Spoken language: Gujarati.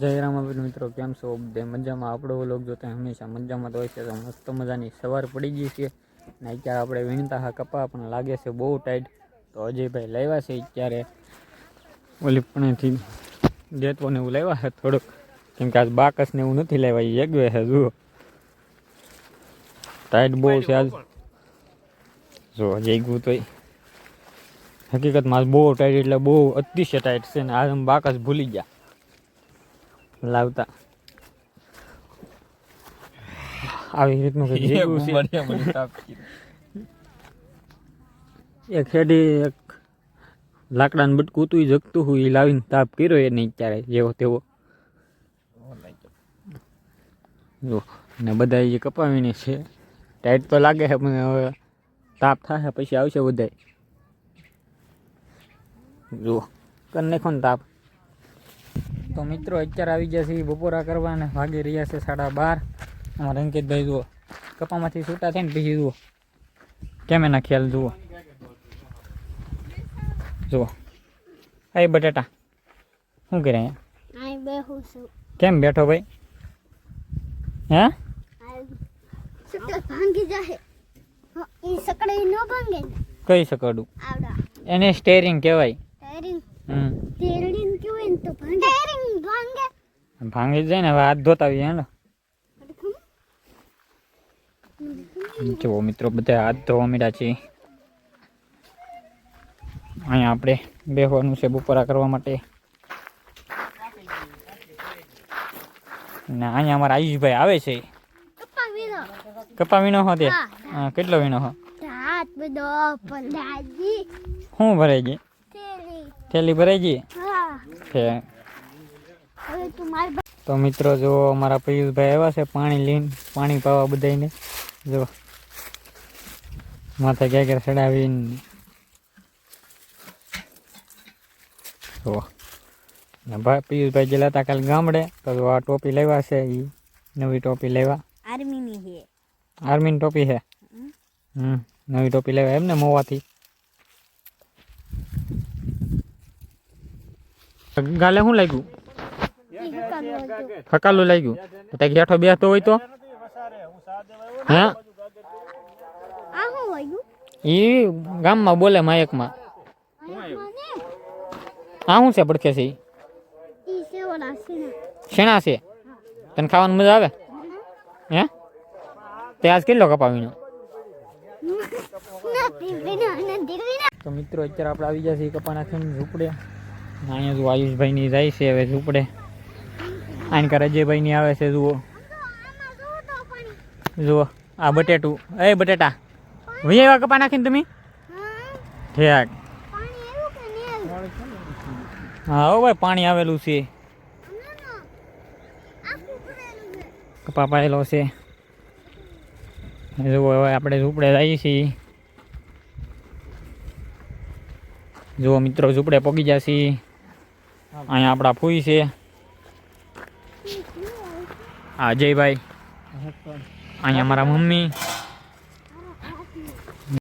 જય રામાબીર મિત્રો, કેમ છો? બધે મજામાં? આપણો વ્લોગ જોતા હંમેશા મજામાં તો હોય છે. તો મસ્ત મજાની સવાર પડી ગઈ છે ને અત્યારે આપણે વીણતા હા કપા પણ લાગે છે બહુ ટાઈટ. તો અજયભાઈ લાવ્યા છે અત્યારે ઓલી પણેથી જેતવોને એવું લાવ્યા છે થોડુંક, કેમ કે આજ બાકસને એવું નથી લાવ્યા, એ એકવે છે. જુઓ ટાઈટ બહુ છે આજ. જો જઈગું તો હકીકતમાં બહુ ટાઈટ એટલે બહુ અતિશય ટાઈટ છે ને. આજ બાકસ ભૂલી ગયા લાવતા. આવી રીતનું એક હેડી એક લાકડાનું બટકું હતું જગતું હું એ લાવીને તાપ કર્યો એ નહીં ત્યારે જેવો તેવો. જો ને બધા જે કપાવીને છે ટાઈટ તો લાગે છે પણ હવે તાપ થશે પછી આવશે બધાય. જુઓ કરી નાખો ને તાપ. તો મિત્રો અત્યારે આવી ગયા છે બપોરા કરવા ને વાગી રહ્યા છે 12:30. અમારા અંકિતભાઈ જુઓ કપામાંથી છૂટા થાય ને પછી જુઓ કેમ એના ખ્યાલ જુઓ. જુઓ આ બટાટા શું કરે અહીંયા? કેમ બેઠો ભાઈ? હે ભાંગી જાય ઈ સકડે નો ભાંગે. કઈ સકડું? એને સ્ટેરિંગ કહેવાય. સ્ટેરિંગ કહેવાય ને તો ભાંગે. સ્ટેરિંગ ભાંગે. ભાંગી જાય ને. હવે હાથ ધોતા આવીએ ને. જો મિત્રો બધા હાથ ધોવા મીડા છે. અહીંયા આપણે બેસવાનું છે બપોરા કરવા માટે. ને અહીંયા અમારા આયુષભાઈ આવે છે. કપા વીણો હો તે? કેટલો વીણો હો? શું ભરાઈ ગઈ? થેલી ભરાઈ ગઈ? તો મિત્રો જો અમારા પિયુષભાઈ આવ્યા છે પાણી લઈને, પાણી પાવા બધાને. જો માથે ગેગર ચડાવીને જો ને ભાઈ પિયુષભાઈ ગયેલા હતા કાલે ગામડે. તો આ ટોપી લેવા છે, એ નવી ટોપી લેવા. આર્મીની છે. આર્મીની ટોપી છે. નવી ટોપી લેવા એમ ને મોવાથી. ગાલે શું લાગ્યું? ફકાલું લાગ્યું. ત્યાં ગેઠો બેસતો હોય તો હે એ ગામમાં બોલે માયકમાં. આ શું છે પડખે છે? શેણા છે? તને ખાવાની મજા આવે? હે તે આજ કેટલો કપાવીનો? તો મિત્રો અત્યારે આપણે આવી ગયા છીએ કપા નાખીને ઝૂંપડે. અહીંયા જો આયુષભાઈની જાય છે હવે ઝૂંપડે. આનકા અજયભાઈની આવે છે. જુઓ જુઓ આ બટેટું. એ બટેટા ભાઈ એવા કપા નાખીને તમે ઠેક. હા હો ભાઈ પાણી આવેલું છે. કપા પાયેલો છે. જુઓ હવે આપણે ઝૂંપડે જઈએ છીએ. જુઓ મિત્રો ઝૂંપડે પગી જશે. અહીંયા આપણા ફૂઈ છે અજયભાઈ. અહીંયા મારા મમ્મી.